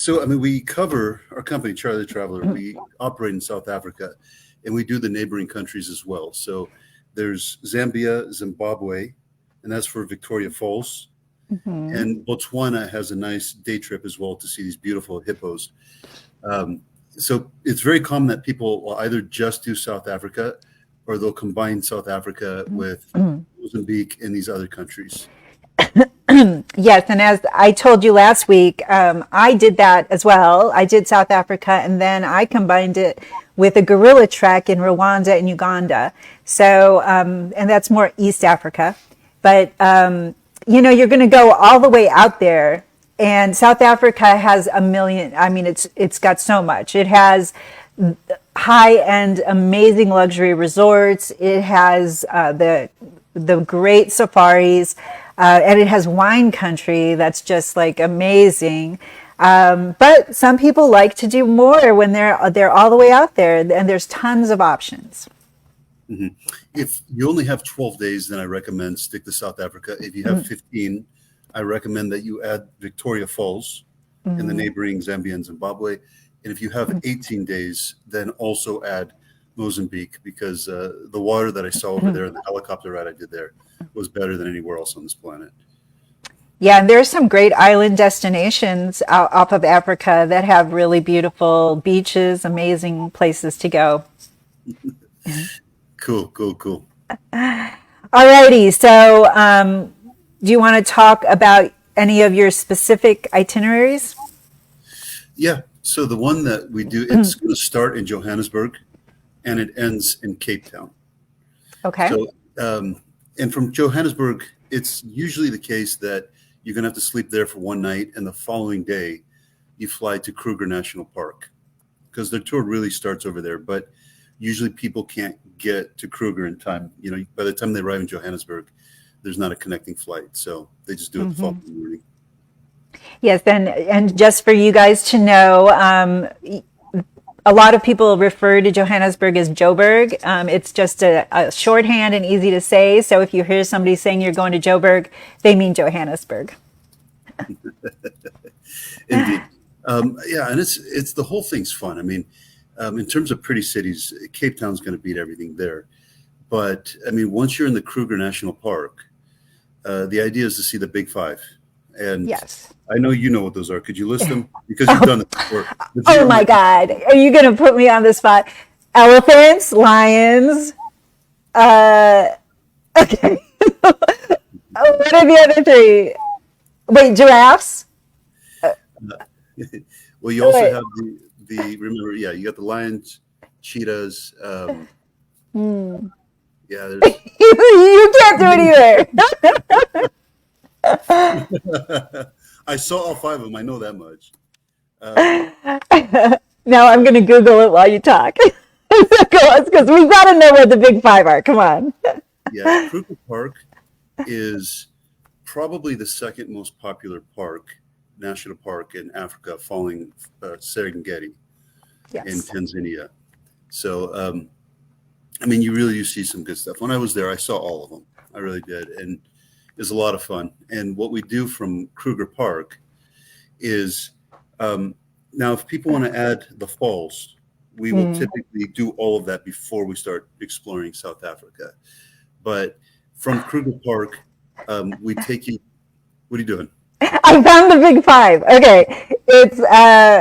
So, I mean, we cover our company, Charlie the Traveler. We operate in South Africa, and we do the neighboring countries as well. So, there's Zambia, Zimbabwe, and that's for Victoria Falls. Hmm. And Botswana has a nice day trip as well to see these beautiful hippos. Um, so, it's very common that people will either just do South Africa or they'll combine South Africa with Mozambique and these other countries. Yes, and as I told you last week, I did that as well. I did South Africa, and then I combined it with a gorilla trek in Rwanda and Uganda. So, and that's more East Africa. But you're going to go all the way out there, and South Africa has a million. I mean, it's got so much. It has high-end, amazing luxury resorts. It has the great safaris, and it has wine country that's just like amazing. But some people like to do more when they're all the way out there, and there's tons of options. Mhm. If you only have 12 days, then I recommend stick to South Africa. If you have 15, I recommend that you add Victoria Falls in the neighboring Zambia and Zimbabwe. And if you have 18 days, then also add Mozambique because the water that I saw over there and the helicopter ride I did there was better than anywhere else on this planet. Yeah, and there's some great island destinations out off of Africa that have really beautiful beaches, amazing places to go. Cool, cool, cool. Alrighty, so do you want to talk about any of your specific itineraries? Yeah. So the one that we do, it's going to start in Johannesburg and it ends in Cape Town. Okay. So, and from Johannesburg, it's usually the case that you're going to have to sleep there for one night, and the following day, you fly to Kruger National Park because the tour really starts over there. But usually, people can't get to Kruger in time. You know, by the time they arrive in Johannesburg, there's not a connecting flight, so they just do it the following morning. Yes, and just for you guys to know, a lot of people refer to Johannesburg as Joburg. It's just a shorthand and easy to say. So if you hear somebody saying you're going to Joburg, they mean Johannesburg. Indeed, yeah, and it's the whole thing's fun. I mean, in terms of pretty cities, Cape Town's going to beat everything there. But I mean, once you're in the Kruger National Park, the idea is to see the Big Five. And Yes. I know you know what those are. Could you list them? Because you've done it before. The Oh zero my might be God. Are you going to put me on the spot? Elephants, lions. Uh, okay. Oh, what are the other three? Wait, giraffes? well, you Oh, also wait. have the remember, yeah, you got the lions, cheetahs. Hmm. Yeah, there's. You can't do it I saw all five of them. I know that much. Um, either. Now I'm going to Google it while you talk. Because we've got to know where the big five are. Come on. yeah, Kruger Park is probably the second most popular national park in Africa, following Serengeti in Yes. Tanzania. So, I mean, you see some good stuff. When I was there, I saw all of them. I really did, and it was a lot of fun. And what we do from Kruger Park is now, if people want to add the falls, we will Mm. typically do all of that before we start exploring South Africa. But from Kruger Park, we take you. What are you doing? I found the big five. Okay. It's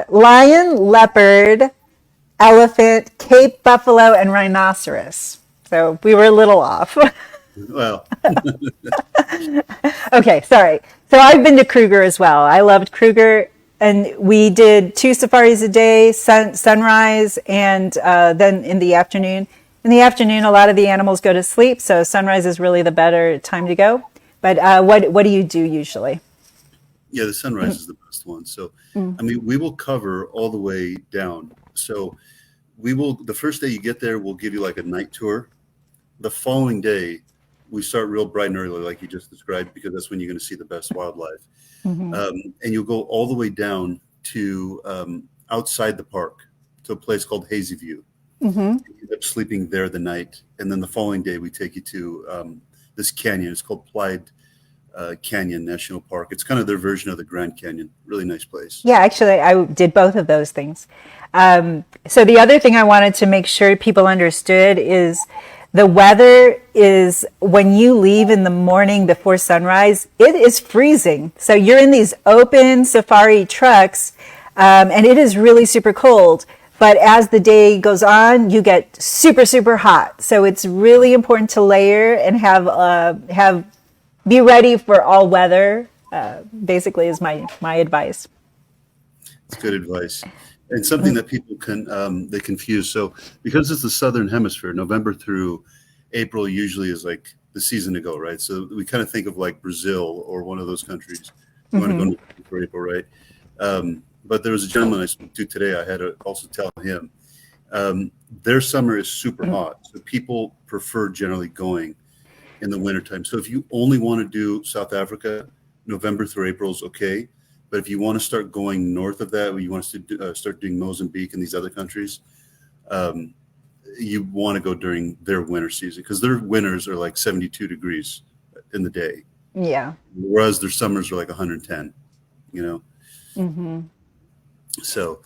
lion, leopard, elephant, Cape buffalo, and rhinoceros. So we were a little off. Well, Okay, sorry. So I've been to Kruger as well. I loved Kruger, and we did two safaris a day, sunrise, and then in the afternoon. In the afternoon, a lot of the animals go to sleep, so sunrise is really the better time to go. But what do you do usually? yeah, the sunrise is the best one. So, I mean, we will cover all the way down. So, the first day you get there, we'll give you like a night tour. The following day, we start real bright and early, like you just described, because that's when you're going to see the best wildlife. Mm-hmm. And you'll go all the way down to outside the park to a place called Hazy View. Mm-hmm. You end up sleeping there the night, and then the following day we take you to this canyon. It's called Canyon National Park. It's kind of their version of the Grand Canyon. Really nice place. Yeah, actually, I did both of those things. So the other thing I wanted to make sure people understood is the weather is when you leave in the morning before sunrise, it is freezing. So you're in these open safari trucks, and it is really super cold. But as the day goes on, you get super, super hot. So it's really important to layer and be ready for all weather. Basically, is my advice. It's good advice. And something that people they confuse. So because it's the Southern Hemisphere, November through April usually is like the season to go, right? So we kind of think of like Brazil or one of those countries. You want to go for April, right? But there was a gentleman I spoke to today. I had to also tell him their summer is super hot. So people prefer generally going in the wintertime. So if you only want to do South Africa, November through April is okay. But if you want to start going north of that, or you want to start doing Mozambique and these other countries, you want to go during their winter season because their winters are like 72 degrees in the day. Yeah. Whereas their summers are like 110, you know? Mm-hmm. So.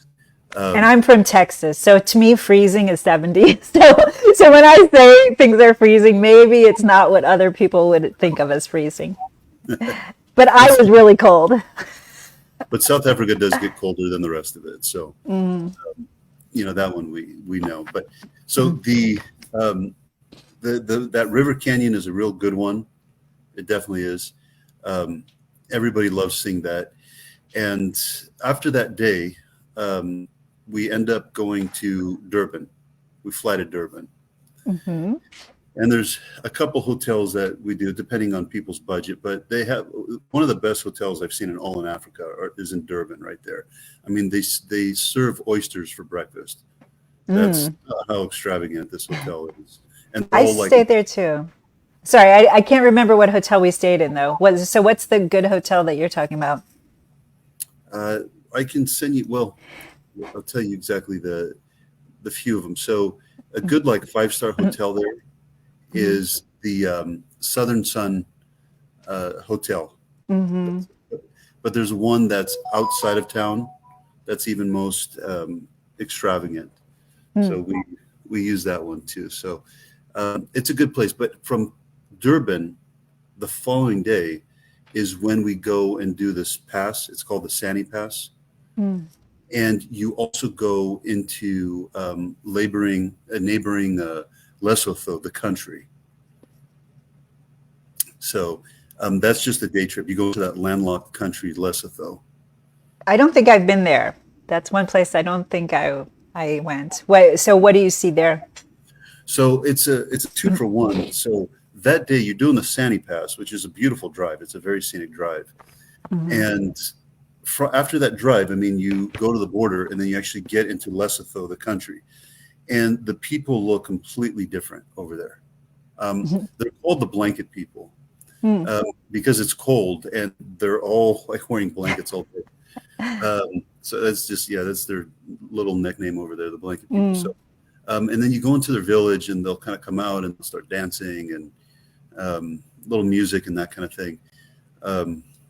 And I'm from Texas, so to me, freezing is 70. So when I say things are freezing, maybe it's not what other people would think of as freezing. But I was really cold. But South Africa does get colder than the rest of it, so you know that one we know. But so the that River Canyon is a real good one. It definitely is. Everybody loves seeing that. And after that day, we end up going to Durban. We fly to Durban. Mm-hmm. And there's a couple hotels that we do, depending on people's budget. But they have one of the best hotels I've seen in all in Africa is in Durban, right there. I mean, they serve oysters for breakfast. That's how extravagant this hotel is. And I stayed there too. Sorry, I can't remember what hotel we stayed in though. So what's the good hotel that you're talking about? I can send you. Well, I'll tell you exactly the few of them. So a good like 5-star hotel there is the Southern Sun Hotel. Mm-hmm. But there's one that's outside of town that's even most extravagant. So we use that one too. So it's a good place. But from Durban, the following day is when we go and do this pass. It's called the Sani Pass. And you also go into neighboring Lesotho, the country. So that's just a day trip. You go to that landlocked country, Lesotho. I don't think I've been there. That's one place I don't think I went. So what do you see there? So it's a 2-for-1. So that day you're doing the Sani Pass, which is a beautiful drive. It's a very scenic drive. And after that drive, I mean, you go to the border and then you actually get into Lesotho, the country. And the people look completely different over there. They're called the blanket people because it's cold and they're all like wearing blankets all day. So that's just, that's their little nickname over there, the blanket people. So, and then you go into their village and they'll kind of come out and start dancing and little music and that kind of thing.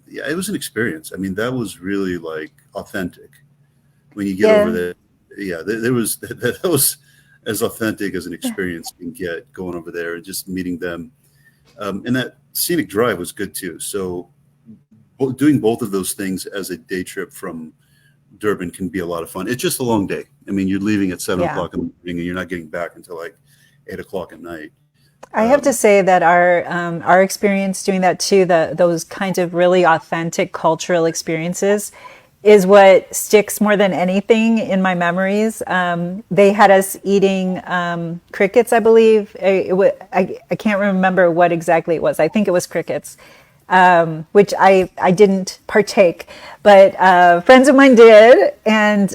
Yeah, it was an experience. I mean, that was really like authentic when you get over there. Yeah, that was as authentic as an experience you can get going over there and just meeting them. And that scenic drive was good too. So doing both of those things as a day trip from Durban can be a lot of fun. It's just a long day. I mean, you're leaving at 7 o'clock in the morning and you're not getting back until like 8 o'clock at night. I have to say that our experience doing that too, those kinds of really authentic cultural experiences is what sticks more than anything in my memories. They had us eating crickets, I believe. I can't remember what exactly it was. I think it was crickets, which I didn't partake, but friends of mine did, and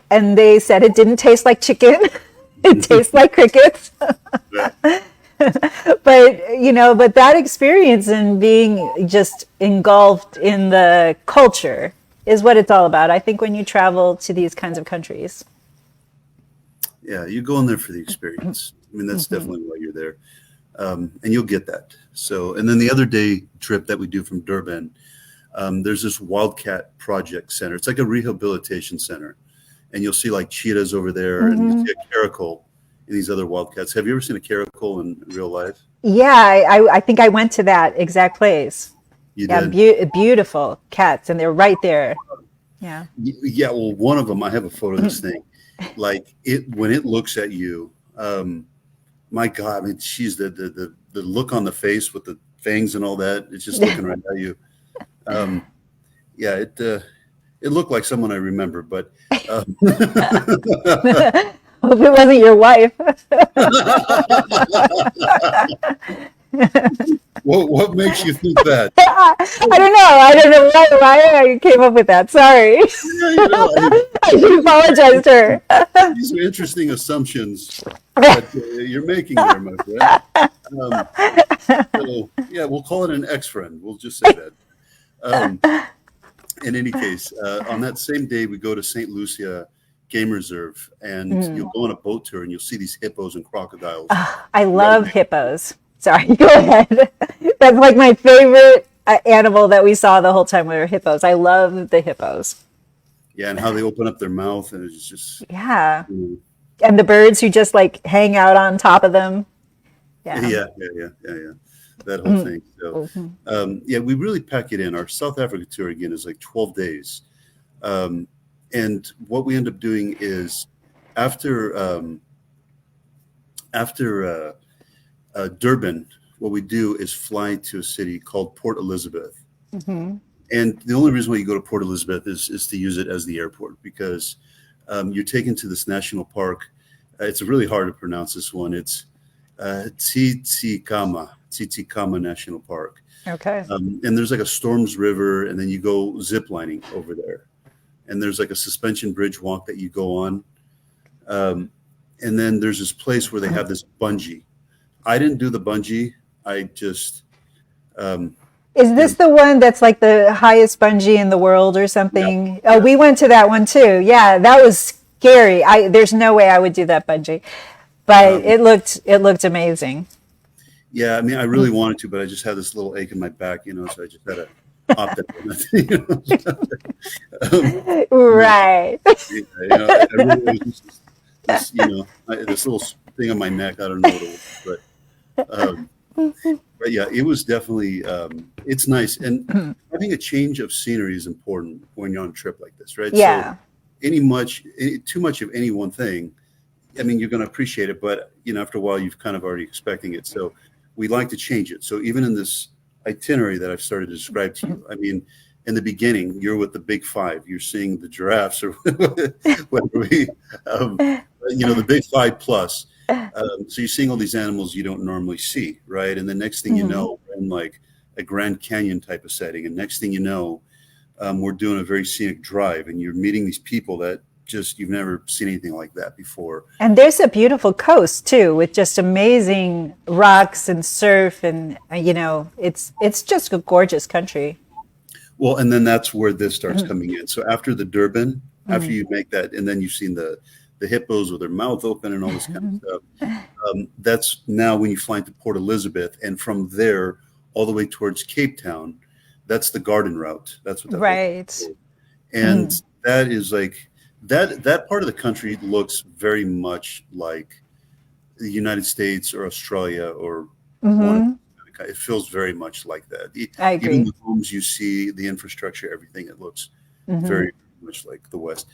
they said it didn't taste like chicken. It tastes like crickets. But that experience and being just engulfed in the culture is what it's all about, I think, when you travel to these kinds of countries. Yeah, you go in there for the experience. I mean, that's definitely why you're there. and you'll get that. So, and then the other day trip that we do from Durban, there's this Wildcat Project Center. It's like a rehabilitation center, and you'll see like cheetahs over there, and you see a caracal and these other wildcats. Have you ever seen a caracal in real life? Yeah, I think I went to that exact place. You Yeah, did? beautiful cats, and they're right there. Yeah. Yeah. Well, one of them, I have a photo of this thing. Like it when it looks at you, my God! I mean, she's the look on the face with the fangs and all that. It's just looking right at you. Yeah, it looked like someone I remember, but Hope it wasn't your wife. what makes you think that? I don't know. I don't know why I came up with that. Sorry. Yeah, you know, I should apologize to her. these are interesting assumptions that you're making there, my friend. So, yeah, we'll call it an ex-friend. We'll just say that. In any case, on that same day, we go to St. Lucia Game Reserve, and you'll go on a boat tour, and you'll see these hippos and crocodiles. I love hippos. Sorry, go ahead. That's like my favorite animal that we saw the whole time we were hippos. I love the hippos. Yeah, and how they open up their mouth, and it's just, Yeah. you know, And the birds who just like hang out on top of them. Yeah. yeah. That whole thing. So, yeah, we really pack it in. Our South Africa tour again is like 12 days. And what we end up doing is after Durban, what we do is fly to a city called Port Elizabeth. And the only reason why you go to Port Elizabeth is to use it as the airport, because you're taken to this national park. It's really hard to pronounce this one. It's Tsitsikamma National Park. Okay. And there's like a Storms River, and then you go zip lining over there. And there's like a suspension bridge walk that you go on. And then there's this place where they have this bungee. I didn't do the bungee. I just, Is this the one that's like the highest bungee in the world or something? Oh, we went to that one too. Yeah, that was scary. There's no way I would do that bungee, but it looked amazing. yeah, I mean, I really wanted to, but I just had this little ache in my back, so I just had to opt out. Right. I really was just this, this little thing on my neck. I don't know what it was, but yeah, it was definitely, it's nice. And having a change of scenery is important when you're on a trip like this, right? Yeah. So too much of any one thing, I mean, you're going to appreciate it, but after a while, you've kind of already expecting it. So we like to change it. So even in this itinerary that I've started to describe to you, I mean, in the beginning, you're with the big five. You're seeing the giraffes, or whether we, the big five plus. So you're seeing all these animals you don't normally see, right? And the next thing you know, we're in like a Grand Canyon type of setting, and next thing you know, we're doing a very scenic drive, and you're meeting these people that just you've never seen anything like that before. And there's a beautiful coast too, with just amazing rocks and surf, and it's just a gorgeous country. Well, and then that's where this starts coming in. So after the Durban, after you make that, and then you've seen the hippos with their mouth open and all this kind of stuff. That's now when you fly into Port Elizabeth, and from there all the way towards Cape Town, that's the garden route. That's what that right. And that is like that part of the country looks very much like the United States or Australia or one. It feels very much like that. I agree. Even the homes you see, the infrastructure, everything, it looks very much like the West.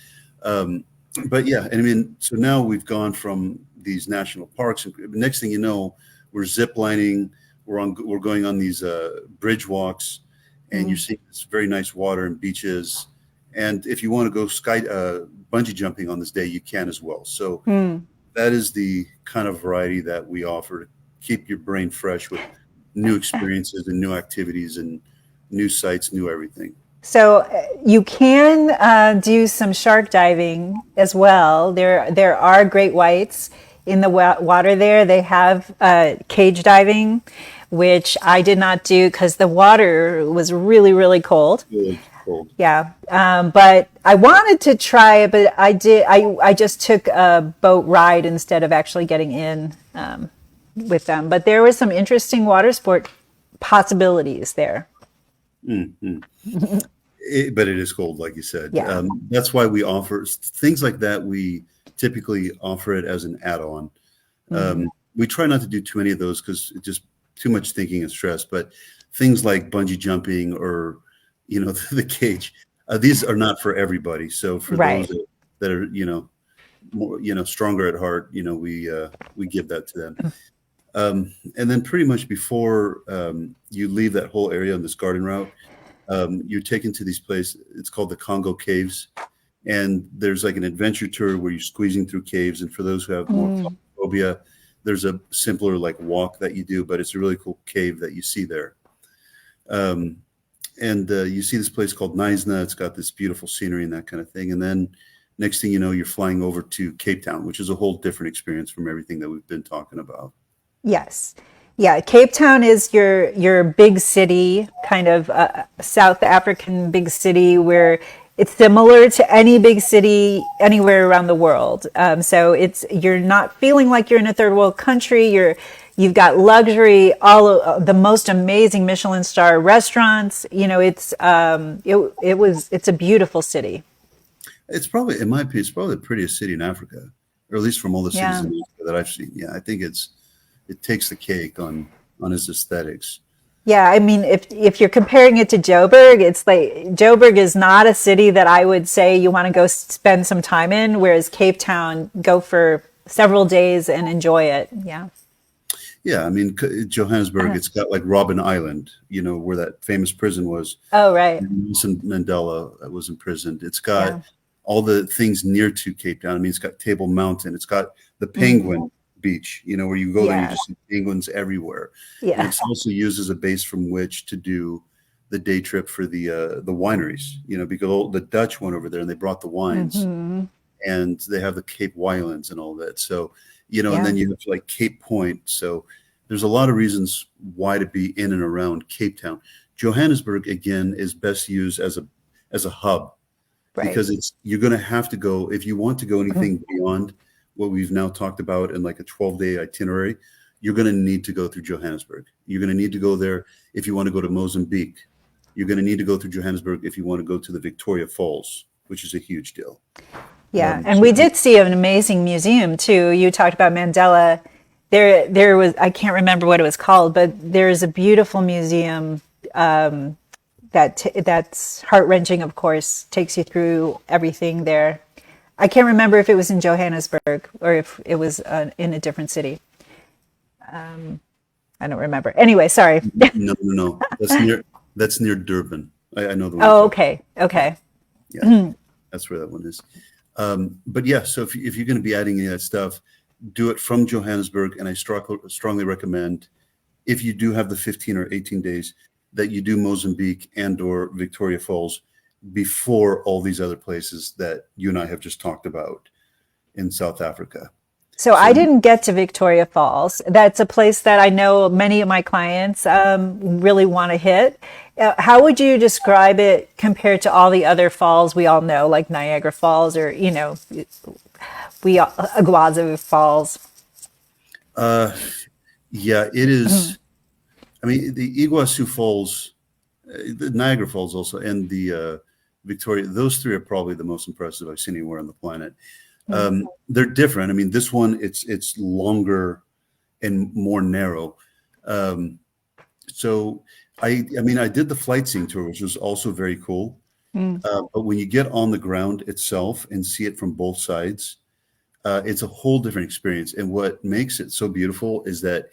But yeah, and I mean, so now we've gone from these national parks, and next thing you know, we're zip lining. We're going on these bridge walks, and you're seeing this very nice water and beaches. And if you want to go bungee jumping on this day, you can as well. So that is the kind of variety that we offer to keep your brain fresh with new experiences and new activities and new sights, new everything. So you can do some shark diving as well. There are great whites in the water there. They have cage diving, which I did not do because the water was really, really cold. Really cold. Yeah, but I wanted to try it, but I did. I just took a boat ride instead of actually getting in. with them. But there was some interesting water sport possibilities there. But it is cold, like you said. Yeah. That's why we offer things like that. We typically offer it as an add-on. We try not to do too many of those because it's just too much thinking and stress. But things like bungee jumping or, the cage, these are not for everybody. So for Right. those that are, more, stronger at heart, we give that to them. And then pretty much before you leave that whole area on this garden route, you're taken to these places. It's called the Congo Caves. And there's like an adventure tour where you're squeezing through caves. And for those who have more phobia, there's a simpler like walk that you do, but it's a really cool cave that you see there. And you see this place called Neisner. It's got this beautiful scenery and that kind of thing. And then next thing you know, you're flying over to Cape Town, which is a whole different experience from everything that we've been talking about. Yes. Yeah, Cape Town is your big city, kind of South African big city where it's similar to any big city anywhere around the world. So you're not feeling like you're in a third world country. You've got luxury, all of the most amazing Michelin star restaurants. It's a beautiful city. It's probably, in my opinion, it's probably the prettiest city in Africa, or at least from all the cities in Africa that I've seen. Yeah, I think it takes the cake on its aesthetics. Yeah, I mean, if you're comparing it to Joburg, it's like Joburg is not a city that I would say you want to go spend some time in, whereas Cape Town, go for several days and enjoy it. Yeah. Yeah, I mean, Johannesburg, it's got like Robben Island, where that famous prison was. Oh, right. Nelson Mandela was imprisoned. It's got all the things near to Cape Town. I mean, it's got Table Mountain. It's got the Penguin Beach, where you go there, you just see penguins everywhere. Yeah. And it's also used as a base from which to do the day trip for the wineries, because the Dutch went over there and they brought the wines, and they have the Cape Winelands and all that. So, and then you have like Cape Point. So there's a lot of reasons why to be in and around Cape Town. Johannesburg, again, is best used as a hub, because you're going to have to go, if you want to go anything beyond what we've now talked about in like a 12-day itinerary, you're going to need to go through Johannesburg. You're going to need to go there if you want to go to Mozambique. You're going to need to go through Johannesburg if you want to go to the Victoria Falls, which is a huge deal. Yeah, and we did see an amazing museum too. You talked about Mandela. There was, I can't remember what it was called, but there's a beautiful museum that's heart-wrenching, of course, takes you through everything there. I can't remember if it was in Johannesburg or if it was in a different city. I don't remember. Anyway, sorry. No. That's near Durban. I know the one. Oh, okay. Yeah, that's where that one is. But yeah, so if you're going to be adding any of that stuff, do it from Johannesburg. And I strongly recommend, if you do have the 15 or 18 days, that you do Mozambique and or Victoria Falls before all these other places that you and I have just talked about in South Africa. So I didn't get to Victoria Falls. That's a place that I know many of my clients really want to hit. How would you describe it compared to all the other falls we all know, like Niagara Falls or, Iguazu Falls? Yeah, it is. I mean, the Iguazu Falls, the Niagara Falls also, and the Victoria, those three are probably the most impressive I've seen anywhere on the planet. They're different. I mean, this one, it's longer and more narrow. So I mean, I did the flight scene tour, which was also very cool. But when you get on the ground itself and see it from both sides, it's a whole different experience. And what makes it so beautiful is that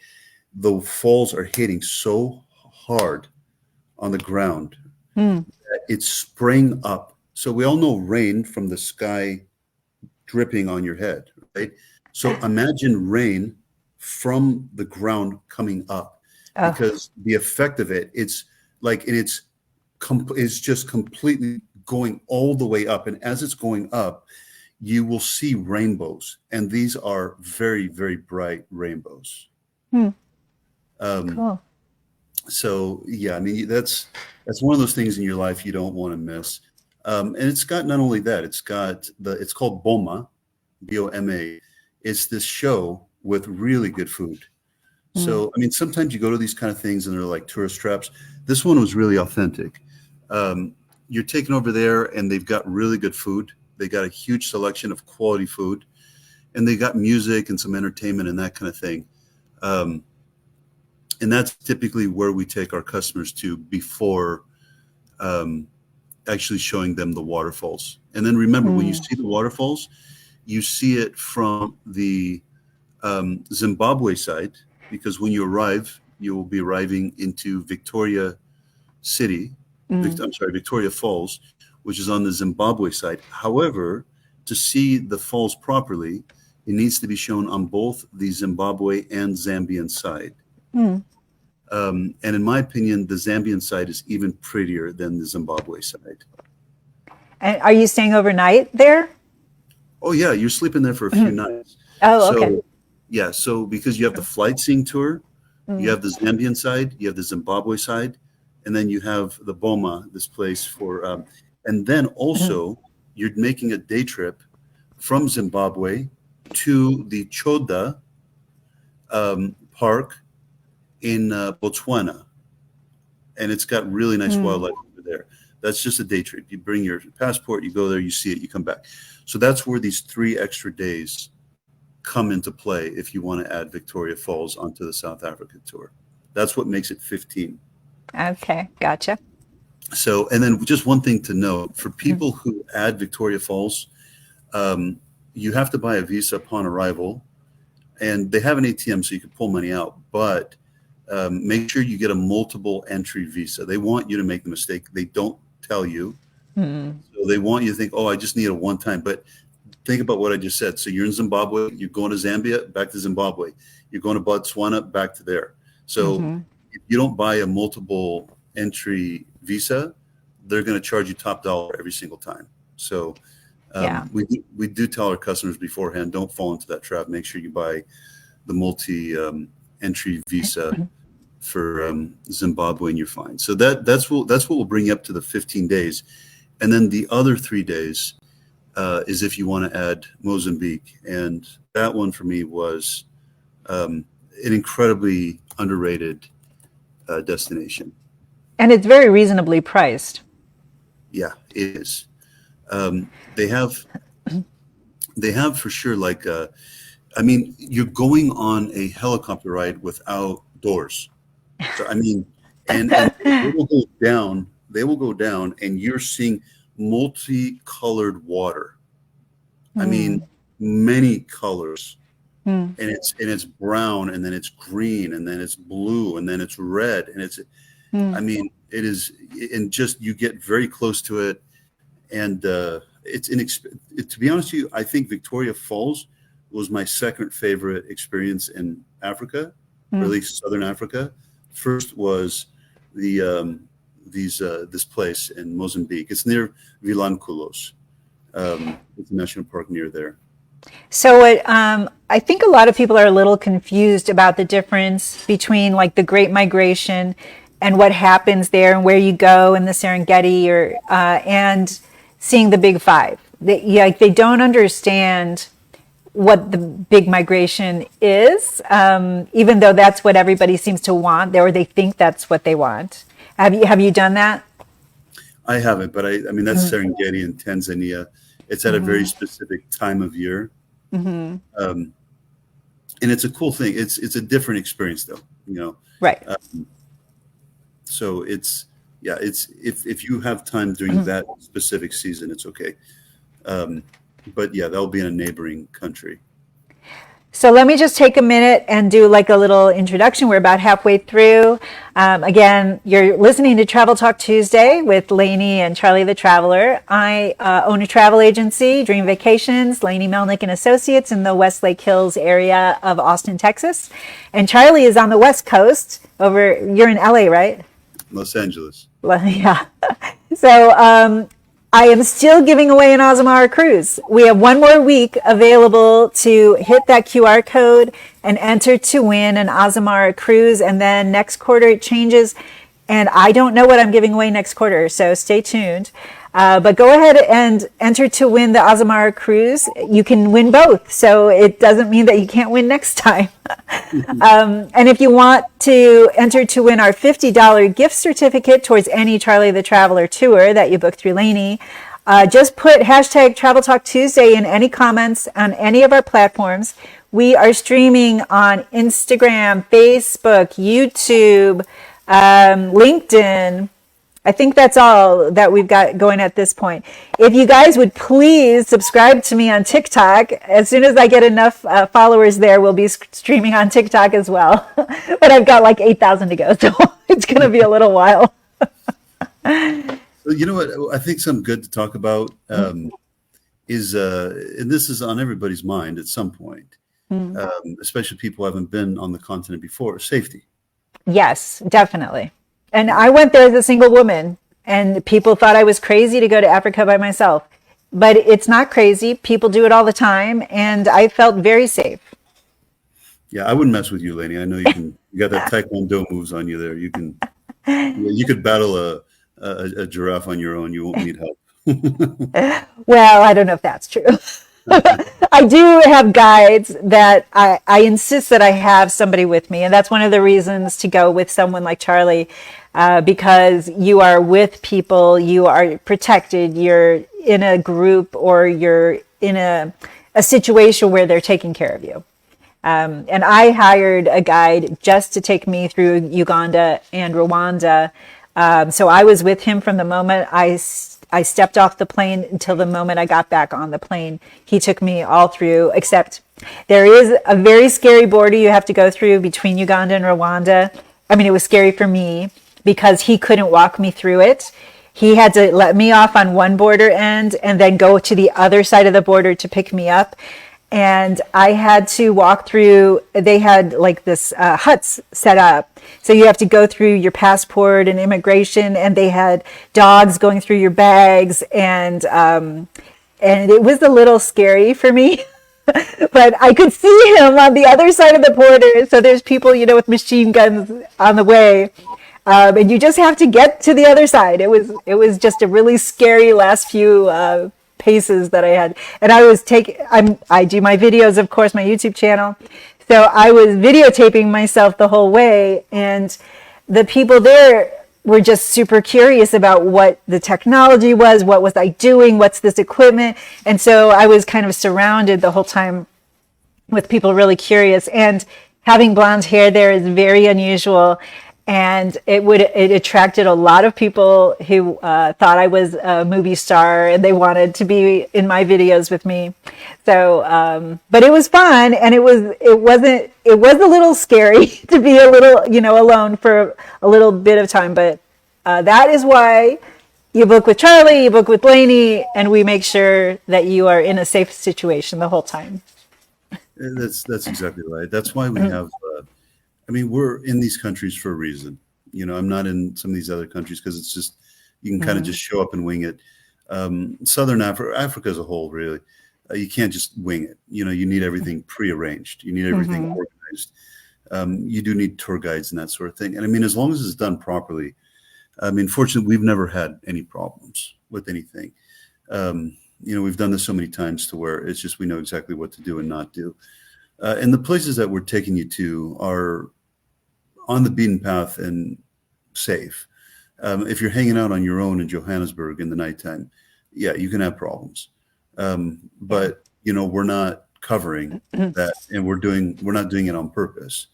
the falls are hitting so hard on the ground that it's spraying up. So we all know rain from the sky dripping on your head, right? So imagine rain from the ground coming up, because the effect of it, it's like, and it's just completely going all the way up. And as it's going up, you will see rainbows, and these are very, very bright rainbows. Cool. So yeah, I mean, that's one of those things in your life you don't want to miss. And it's got not only that, it's called Boma, Boma. It's this show with really good food. So, I mean, sometimes you go to these kind of things and they're like tourist traps. This one was really authentic. You're taken over there and they've got really good food. They got a huge selection of quality food, and they got music and some entertainment and that kind of thing. And that's typically where we take our customers to before actually showing them the waterfalls. And then remember, when you see the waterfalls, you see it from the Zimbabwe side, because when you arrive, you will be arriving into Victoria City, Victoria Falls, which is on the Zimbabwe side. However, to see the falls properly, it needs to be shown on both the Zimbabwe and Zambian side. And in my opinion, the Zambian side is even prettier than the Zimbabwe side. And are you staying overnight there? Oh yeah, you're sleeping there for a few nights. Oh, okay. Yeah, so because you have the flight seeing tour, you have the Zambian side, you have the Zimbabwe side, and then you have the Boma, this place for, and then also you're making a day trip from Zimbabwe to the Choda Park in Botswana, and it's got really nice wildlife over there. That's just a day trip. You bring your passport, you go there, you see it, you come back. So that's where these 3 extra days come into play if you want to add Victoria Falls onto the South Africa tour. That's what makes it 15. Okay, gotcha. So, and then just one thing to note, for people who add Victoria Falls, you have to buy a visa upon arrival, and they have an ATM so you can pull money out, but make sure you get a multiple entry visa. They want you to make the mistake. They don't tell you. So they want you to think, oh, I just need a one-time, but think about what I just said. So you're in Zimbabwe, you're going to Zambia, back to Zimbabwe. You're going to Botswana, back to there. So if you don't buy a multiple entry visa, they're going to charge you top dollar every single time. So we do tell our customers beforehand, don't fall into that trap. Make sure you buy the multi entry visa for Zimbabwe, and you're fine. So that's what will bring you up to the 15 days. And then the other 3 days is if you want to add Mozambique. And that one for me was an incredibly underrated destination. And it's very reasonably priced. Yeah, it is. They have for sure, like, I mean, you're going on a helicopter ride without doors. So, I mean, and they will go down and you're seeing multicolored water. I mean, many colors. And it's brown, and then it's green, and then it's blue, and then it's red, and it's I mean, it is, and just you get very close to it, and to be honest with you, I think Victoria Falls was my second favorite experience in Africa, or at least Southern Africa. First was this place in Mozambique. It's near Vilanculos. It's a national park near there. So I think a lot of people are a little confused about the difference between like the Great Migration and what happens there and where you go in the Serengeti, or and seeing the Big Five. They don't understand what the Big Migration is, even though that's what everybody seems to want, or they think that's what they want. Have you done that? I haven't, but I mean, that's Serengeti in Tanzania. It's at a very specific time of year. And it's a cool thing. It's a different experience though, you know? Right. So it's if you have time during that specific season, it's okay. But yeah, that'll be in a neighboring country. So let me just take a minute and do like a little introduction. We're about halfway through. Again, you're listening to Travel Talk Tuesday with Lainey and Charlie the Traveler. I own a travel agency, Dream Vacations, Lainey Melnick and Associates in the Westlake Hills area of Austin, Texas. And Charlie is on the West Coast you're in LA, right? Los Angeles. Well, yeah. So, I am still giving away an Azamara cruise. We have one more week available to hit that QR code and enter to win an Azamara cruise. And then next quarter it changes. And I don't know what I'm giving away next quarter, so stay tuned. But go ahead and enter to win the Azamara cruise. You can win both, so it doesn't mean that you can't win next time. And if you want to enter to win our $50 gift certificate towards any Charlie the Traveler tour that you book through Lainey, just put hashtag Travel Talk Tuesday in any comments on any of our platforms. We are streaming on Instagram, Facebook, YouTube, LinkedIn. I think that's all that we've got going at this point. If you guys would please subscribe to me on TikTok, as soon as I get enough followers there, we'll be streaming on TikTok as well. But I've got like 8,000 to go, so it's going to be a little while. You know what? I think something good to talk about is, and this is on everybody's mind at some point, especially people who haven't been on the continent before, safety. Yes, definitely. And I went there as a single woman, and people thought I was crazy to go to Africa by myself. But it's not crazy. People do it all the time, and I felt very safe. Yeah, I wouldn't mess with you, Lainey. I know you can. You got that Taekwondo moves on you there. You can. You could battle a giraffe on your own. You won't need help. Well, I don't know if that's true. I do have guides that I insist that I have somebody with me. And that's one of the reasons to go with someone like Charlie, because you are with people, you are protected, you're in a group, or you're in a situation where they're taking care of you. And I hired a guide just to take me through Uganda and Rwanda. So I was with him from the moment I stepped off the plane until the moment I got back on the plane. He took me all through, except there is a very scary border you have to go through between Uganda and Rwanda. I mean, it was scary for me because he couldn't walk me through it. He had to let me off on one border end and then go to the other side of the border to pick me up. And I had to walk through, they had like this huts set up. So you have to go through your passport and immigration, and they had dogs going through your bags. And it was a little scary for me, but I could see him on the other side of the border. So there's people, with machine guns on the way. And you just have to get to the other side. It was just a really scary last few paces that I had. And I do my videos, of course, my YouTube channel. So I was videotaping myself the whole way, and the people there were just super curious about what the technology was, what was I doing, what's this equipment. And so I was kind of surrounded the whole time with people really curious. And having blonde hair there is very unusual. And it attracted a lot of people who thought I was a movie star, and they wanted to be in my videos with me. So, but it was fun, and it was a little scary to be a little, alone for a little bit of time. But that is why you book with Charlie, you book with Lainey, and we make sure that you are in a safe situation the whole time. That's exactly right. That's why we have. We're in these countries for a reason. I'm not in some of these other countries because it's just, you can kind of just show up and wing it. Southern Africa as a whole, really, you can't just wing it. You need everything prearranged. You need everything organized. You do need tour guides and that sort of thing. And as long as it's done properly, fortunately, we've never had any problems with anything. We've done this so many times to where it's just, we know exactly what to do and not do. And the places that we're taking you to are on the beaten path and safe. If you're hanging out on your own in Johannesburg in the nighttime, yeah, you can have problems. But we're not covering that, and we're not doing it on purpose.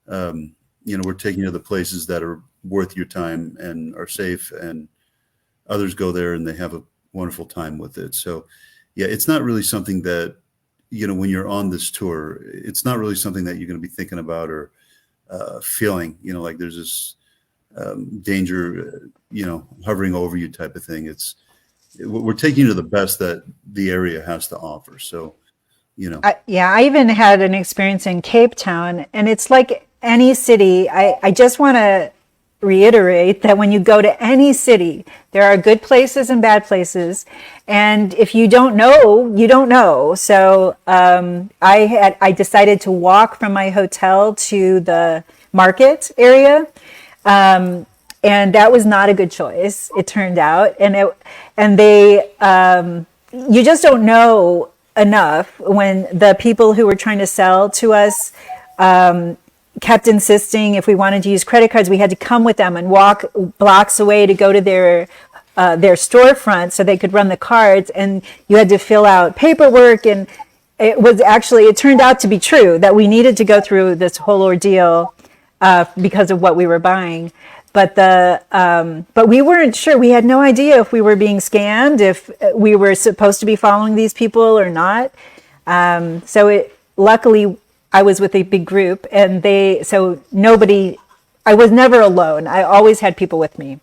We're taking you to the places that are worth your time and are safe, and others go there and they have a wonderful time with it. So, yeah, it's not really something that, when you're on this tour, it's not really something that you're going to be thinking about or feeling, like there's this danger, hovering over you type of thing. We're taking you to the best that the area has to offer. So, I even had an experience in Cape Town, and it's like any city. I just want to reiterate that when you go to any city, there are good places and bad places. And if you don't know, you don't know. So I decided to walk from my hotel to the market area. and that was not a good choice, it turned out. And they, you just don't know enough when the people who were trying to sell to us kept insisting if we wanted to use credit cards, we had to come with them and walk blocks away to go to their storefront so they could run the cards, and you had to fill out paperwork. And it turned out to be true that we needed to go through this whole ordeal because of what we were buying. But we weren't sure. We had no idea if we were being scammed, if we were supposed to be following these people or not. Luckily, I was with a big group, and I was never alone. I always had people with me,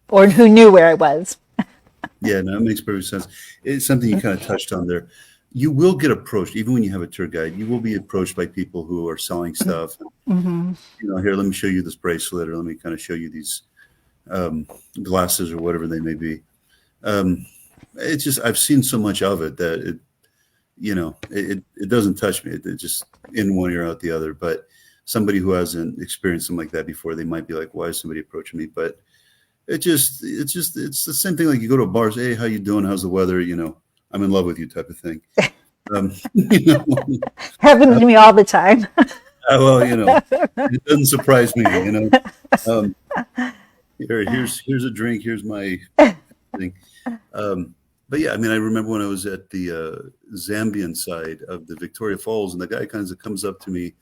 or who knew where I was. Yeah, no, it makes perfect sense. It's something you kind of touched on there. You will get approached, even when you have a tour guide, you will be approached by people who are selling stuff. Here, let me show you this bracelet, or let me kind of show you these glasses or whatever they may be. It's just, I've seen so much of it that it doesn't touch me. It just in one ear out the other. But somebody who hasn't experienced something like that before, they might be like, why is somebody approaching me? But it's the same thing. Like you go to a bar, say, hey, how you doing? How's the weather? I'm in love with you type of thing. Happens to me all the time. Well, it doesn't surprise me, here's a drink. Here's my thing. But yeah, I mean, I remember when I was at the Zambian side of the Victoria Falls, and the guy kind of comes up to me.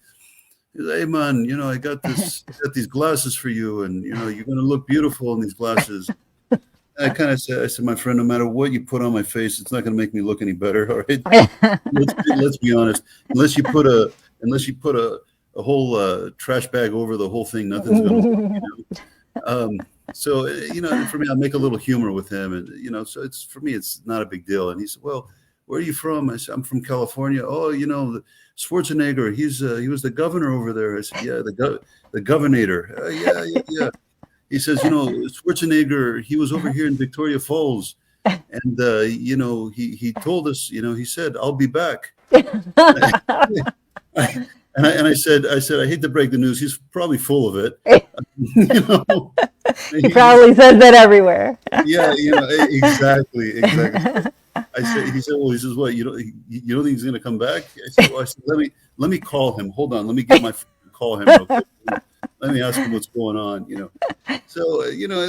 He's like, hey man, I got these glasses for you, and you're going to look beautiful in these glasses. I kind of said, my friend, no matter what you put on my face, it's not going to make me look any better. All right, let's be honest. Unless you put a whole trash bag over the whole thing, nothing's going to. So for me, I make a little humor with him, and so for me, it's not a big deal. And he said, well, where are you from? I said, I'm from California. Oh, Schwarzenegger, he was the governor over there. I said, yeah, the governor. Yeah. He says, Schwarzenegger, he was over here in Victoria Falls, and he told us, he said, I'll be back. And I said, I hate to break the news. He's probably full of it. He probably says that everywhere. Yeah, exactly. He said, well, he says, what, you don't think he's going to come back? I said, let me call him. Hold on. Let me get my friend to call him real quick. Let me ask him what's going on, So,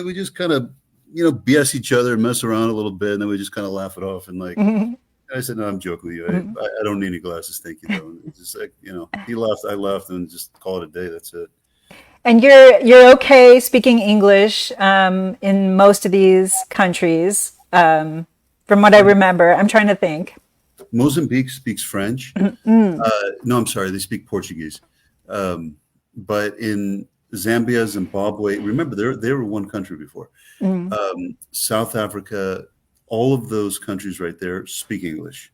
we just kind of, BS each other, mess around a little bit, and then we just kind of laugh it off. And I said, no, I'm joking with you. I don't need any glasses. Thank you, though. It's just like, he laughed, I laughed, and just call it a day. That's it. And you're okay speaking English in most of these countries, from what I remember. I'm trying to think. Mozambique speaks French. No, I'm sorry. They speak Portuguese. But in Zambia, Zimbabwe, remember, they were one country before. South Africa, all of those countries right there speak English.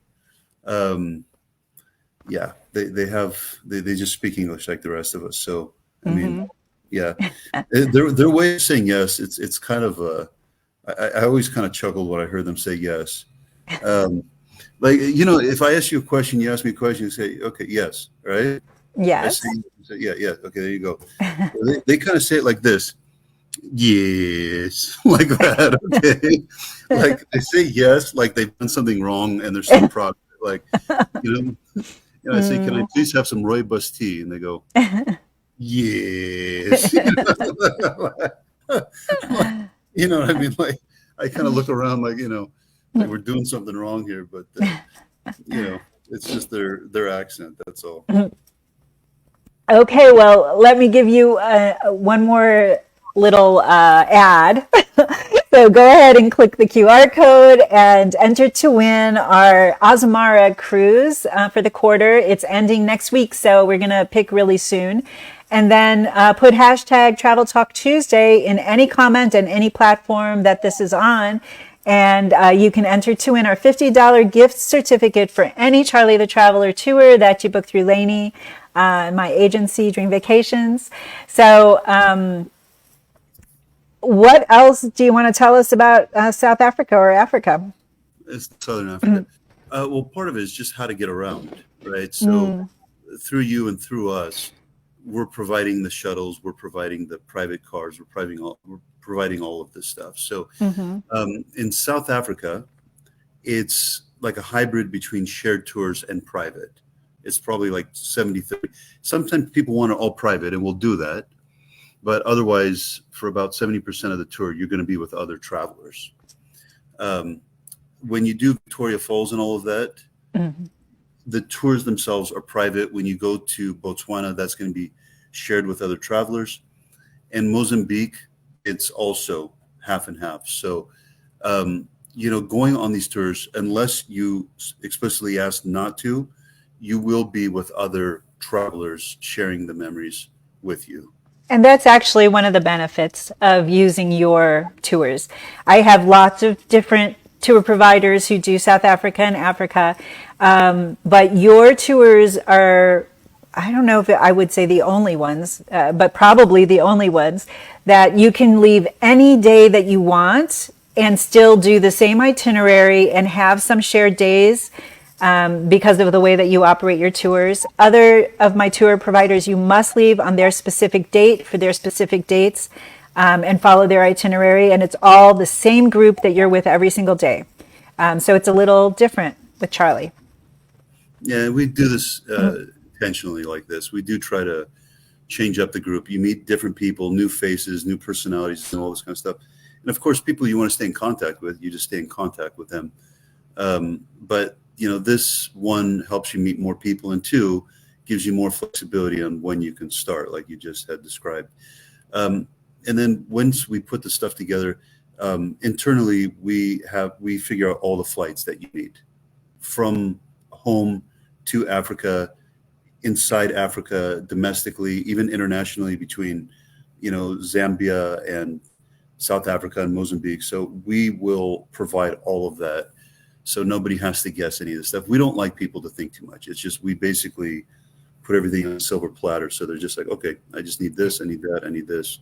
Yeah, they just speak English like the rest of us. So, I mean, yeah, their way of saying yes, it's kind of I always kind of chuckled when I heard them say yes. If I ask you a question, you ask me a question, you say, okay, yes, right? Yes. Yeah. Okay, there you go. They kind of say it like this. Yes, like that. Okay, like they say yes, like they've done something wrong and they're so proud. Like, I say, can I please have some rooibos tea? And they go, yes. You know what I mean? Like, I kind of look around like, like we're doing something wrong here, but it's just their accent. That's all. Okay, well, let me give you one more little ad. So go ahead and click the QR code and enter to win our Azamara cruise for the quarter. It's ending next week, so we're going to pick really soon. And then put hashtag Travel Talk Tuesday in any comment and any platform that this is on. And you can enter to win our $50 gift certificate for any Charlie the Traveler tour that you book through Lainey, my agency, Dream Vacations. So what else do you want to tell us about South Africa or Africa? It's Southern Africa. Well, part of it is just how to get around, right? So through you and through us, we're providing the shuttles, we're providing the private cars, we're providing all of this stuff. So in South Africa, it's like a hybrid between shared tours and private. It's probably like 70-30. Sometimes people want it all private, and we'll do that. But otherwise, for about 70% of the tour, you're going to be with other travelers. When you do Victoria Falls and all of that, the tours themselves are private. When you go to Botswana, that's going to be shared with other travelers. And Mozambique, it's also half and half. So, going on these tours, unless you explicitly ask not to, you will be with other travelers sharing the memories with you. And that's actually one of the benefits of using your tours. I have lots of different tour providers who do South Africa and Africa, but your tours are, I don't know if I would say the only ones, but probably the only ones that you can leave any day that you want and still do the same itinerary and have some shared days because of the way that you operate your tours. Other of my tour providers, you must leave on their specific date for their specific dates and follow their itinerary. And it's all the same group that you're with every single day. So it's a little different with Charlie. Yeah, we do this intentionally like this. We do try to change up the group. You meet different people, new faces, new personalities, and all this kind of stuff. And of course, people you want to stay in contact with, you just stay in contact with them. But this one helps you meet more people, and two, gives you more flexibility on when you can start, like you just had described. And then once we put the stuff together, internally, we figure out all the flights that you need from home to Africa, inside Africa, domestically, even internationally between, Zambia and South Africa and Mozambique. So we will provide all of that. So nobody has to guess any of this stuff. We don't like people to think too much. It's just, we basically put everything on a silver platter. So they're just like, okay, I just need this, I need that, I need this.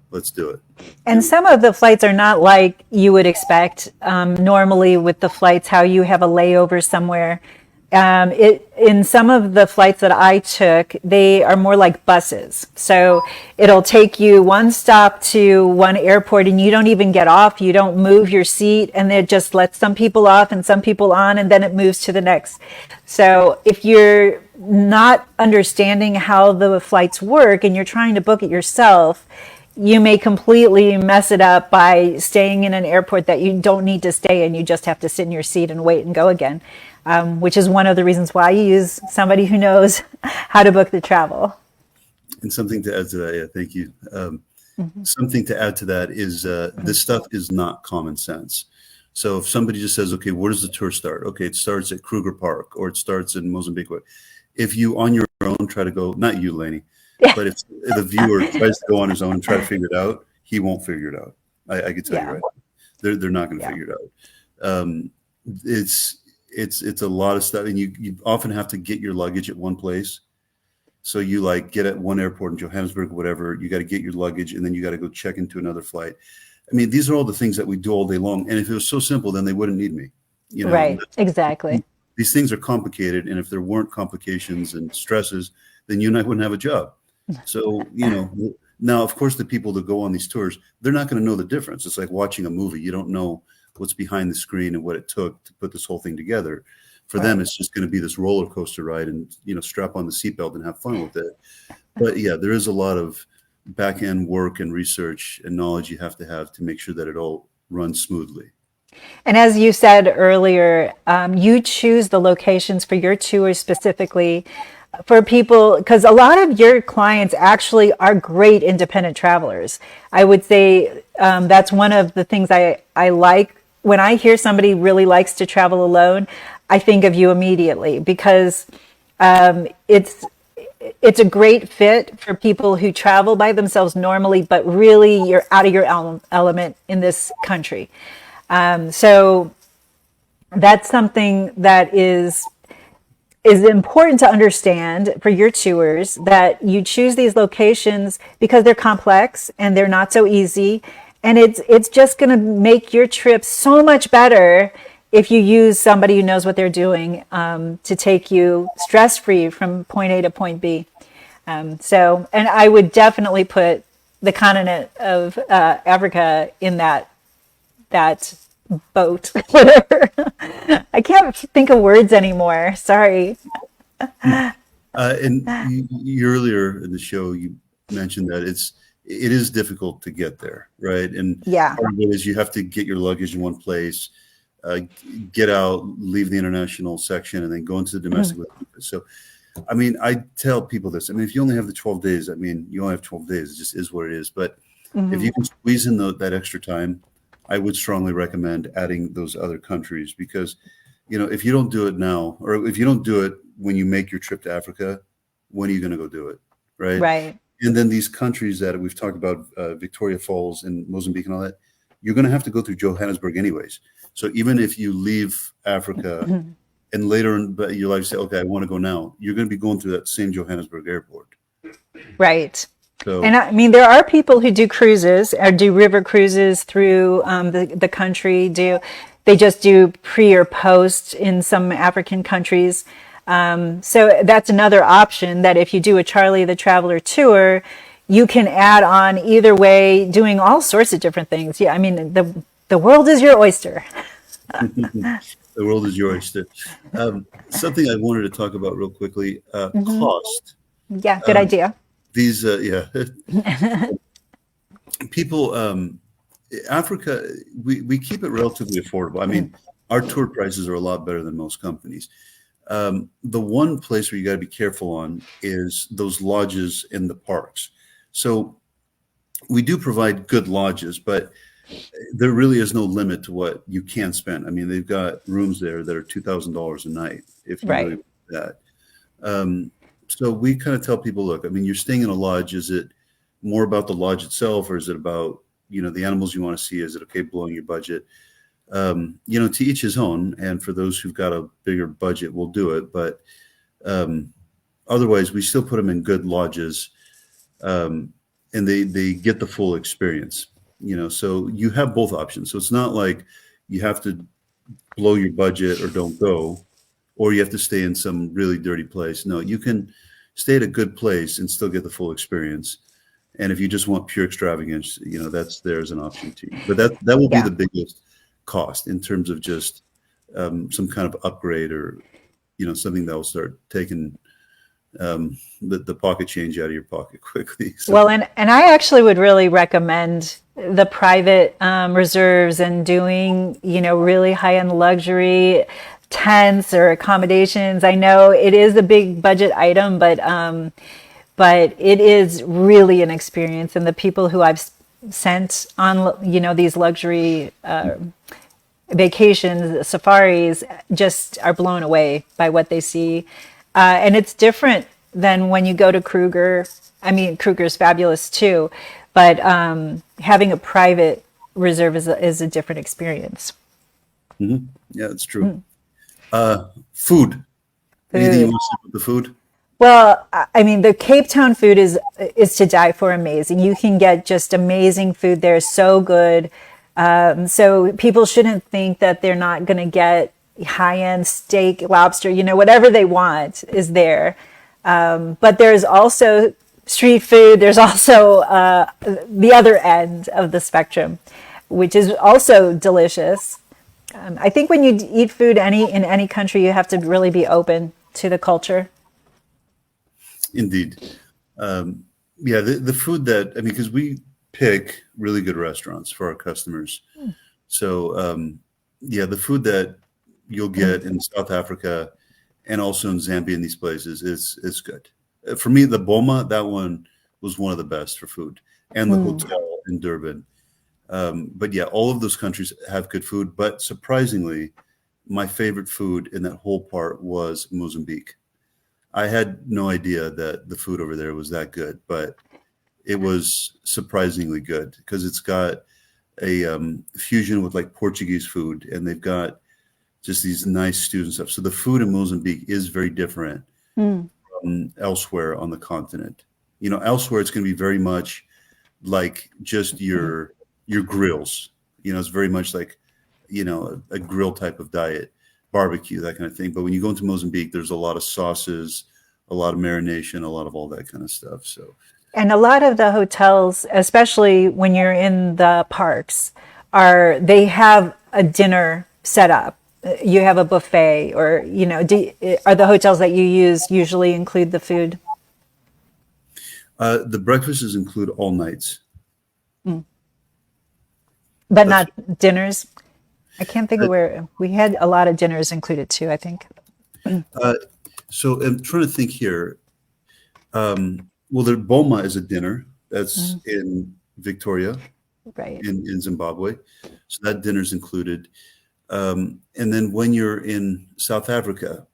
Let's do it. And some of the flights are not like you would expect normally with the flights, how you have a layover somewhere. In some of the flights that I took, they are more like buses. So it'll take you one stop to one airport and you don't even get off. You don't move your seat, and it just lets some people off and some people on, and then it moves to the next. So if you're not understanding how the flights work and you're trying to book it yourself, you may completely mess it up by staying in an airport that you don't need to stay in. You just have to sit in your seat and wait and go again, which is one of the reasons why you use somebody who knows how to book the travel. And something to add to that, yeah, thank you. Something to add to that is this stuff is not common sense. So if somebody just says, okay, where does the tour start? Okay, it starts at Kruger Park, or it starts in Mozambique. If you on your own try to go, not you, Lainey, but if the viewer tries to go on his own and try to figure it out, he won't figure it out. I can tell you right now. They're not going to figure it out. It's a lot of stuff, and you often have to get your luggage at one place. So you get at one airport in Johannesburg, whatever, you got to get your luggage, and then you got to go check into another flight. I mean, these are all the things that we do all day long. And if it was so simple, then they wouldn't need me. Right, exactly. These things are complicated, and if there weren't complications and stresses, then you and I wouldn't have a job. So, now, of course, the people that go on these tours, they're not going to know the difference. It's like watching a movie. You don't know what's behind the screen and what it took to put this whole thing together. For them, it's just going to be this roller coaster ride, and, strap on the seatbelt and have fun with it. But yeah, there is a lot of back end work and research and knowledge you have to make sure that it all runs smoothly. And as you said earlier, you choose the locations for your tours specifically for people, because a lot of your clients actually are great independent travelers. I would say that's one of the things I like. When I hear somebody really likes to travel alone, I think of you immediately, because it's a great fit for people who travel by themselves normally, but really you're out of your element in this country. So that's something that is important to understand for your tours, that you choose these locations because they're complex and they're not so easy. And it's just going to make your trip so much better if you use somebody who knows what they're doing to take you stress-free from point A to point B. So, and I would definitely put the continent of Africa in that boat. Whatever. I can't think of words anymore. Sorry. And you earlier in the show, you mentioned that it is difficult to get there, right? And Yeah. part of it is you have to get your luggage in one place, uh, get out, leave the international section, and then go into the domestic. So, I mean, I tell people this. I mean, if you only have the 12 days, I mean, you only have 12 days. It just is what it is. But if you can squeeze in that extra time, I would strongly recommend adding those other countries because, if you don't do it now, or if you don't do it when you make your trip to Africa, when are you going to go do it, right? Right. And then these countries that we've talked about, Victoria Falls and Mozambique and all that, you're going to have to go through Johannesburg anyways. So even if you leave Africa and later in your life say, okay, I want to go now, you're going to be going through that same Johannesburg airport. Right. So, And I mean, there are people who do cruises or do river cruises through the country. They just do pre or post in some African countries. So that's another option that if you do a Charlie the Traveler tour, you can add on either way, doing all sorts of different things. Yeah, I mean, the world is your oyster. the world is your oyster. Something I wanted to talk about real quickly, cost. Yeah, good idea. These, people, Africa, we keep it relatively affordable. I mean, our tour prices are a lot better than most companies. The one place where you got to be careful on is those lodges in the parks. So we do provide good lodges, but there really is no limit to what you can spend. I mean, they've got rooms there that are $2,000 a night if you really want that. So we kind of tell people, look, I mean, you're staying in a lodge. Is it more about the lodge itself, or is it about the animals you want to see? Is it okay blowing your budget? To each his own. And for those who've got a bigger budget, we'll do it. But otherwise, we still put them in good lodges, and they get the full experience. So you have both options. So it's not like you have to blow your budget or don't go, or you have to stay in some really dirty place. No, you can stay at a good place and still get the full experience. And if you just want pure extravagance, that's there's an option too. But that will be the biggest cost in terms of just some kind of upgrade or something that will start taking the pocket change out of your pocket quickly. So. Well, and I actually would really recommend the private reserves and doing really high-end luxury tents or accommodations. I know it is a big budget item, but it is really an experience. And the people who I've sent on these luxury vacations, safaris, just are blown away by what they see. And it's different than when you go to Kruger. I mean, Kruger's fabulous too, but having a private reserve is a different experience. Yeah, that's true. Food. Anything you want to say about the food? Well, I mean, the Cape Town food is to die for amazing. You can get just amazing food there, so good. So people shouldn't think that they're not going to get high-end steak, lobster, whatever they want is there. But there's also street food. There's also the other end of the spectrum, which is also delicious. I think when you eat food in any country, you have to really be open to the culture. Indeed. The food that, I mean, because we pick really good restaurants for our customers. So, the food that you'll get in South Africa and also in Zambia and these places is good. For me, the Boma, that one was one of the best for food, and the hotel in Durban. But yeah, all of those countries have good food. But surprisingly, my favorite food in that whole part was Mozambique. I had no idea that the food over there was that good, but it was surprisingly good because it's got a fusion with like Portuguese food, and they've got just these nice stews and stuff. So the food in Mozambique is very different from elsewhere on the continent. Elsewhere it's going to be very much like just your grills. It's very much like a grill type of diet, barbecue, that kind of thing. But when you go into Mozambique, there's a lot of sauces, a lot of marination, a lot of all that kind of stuff. So And a lot of the hotels, especially when you're in the parks, they have a dinner set up. You have a buffet, or are the hotels that you use usually include the food? the breakfasts include all nights. But That's not dinners. I can't think of where we had a lot of dinners included too, I think. so I'm trying to think here. Well, the Boma is a dinner that's in Victoria Right. in Zimbabwe, so that dinner's included. And then when you're in South Africa,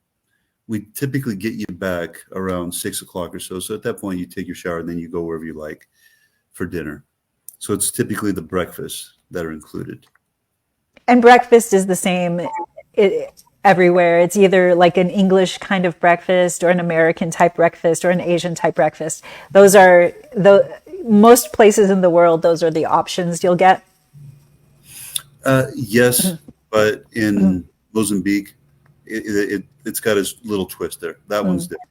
we typically get you back around 6 o'clock or so. So at that point, you take your shower and then you go wherever you like for dinner. So it's typically the breakfasts that are included. And breakfast is the same everywhere. It's either like an English kind of breakfast or an American type breakfast or an Asian type breakfast. Those are the most places in the world. Those are the options you'll get. Yes, but in Mozambique, it's got its little twist there. That one's different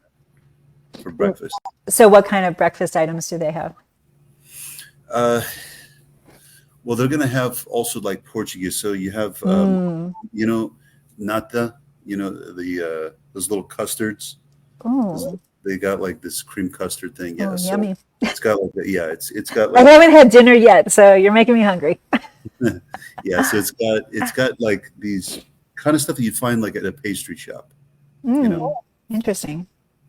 for breakfast. So what kind of breakfast items do they have? Well, they're going to have also like Portuguese. So you have, nata, the those little custards. Oh, They got like this cream custard thing. Yeah, so yummy. it's got like it's got I like haven't had dinner yet, so you're making me hungry. yeah. So it's got like these kind of stuff that you'd find like at a pastry shop. Interesting.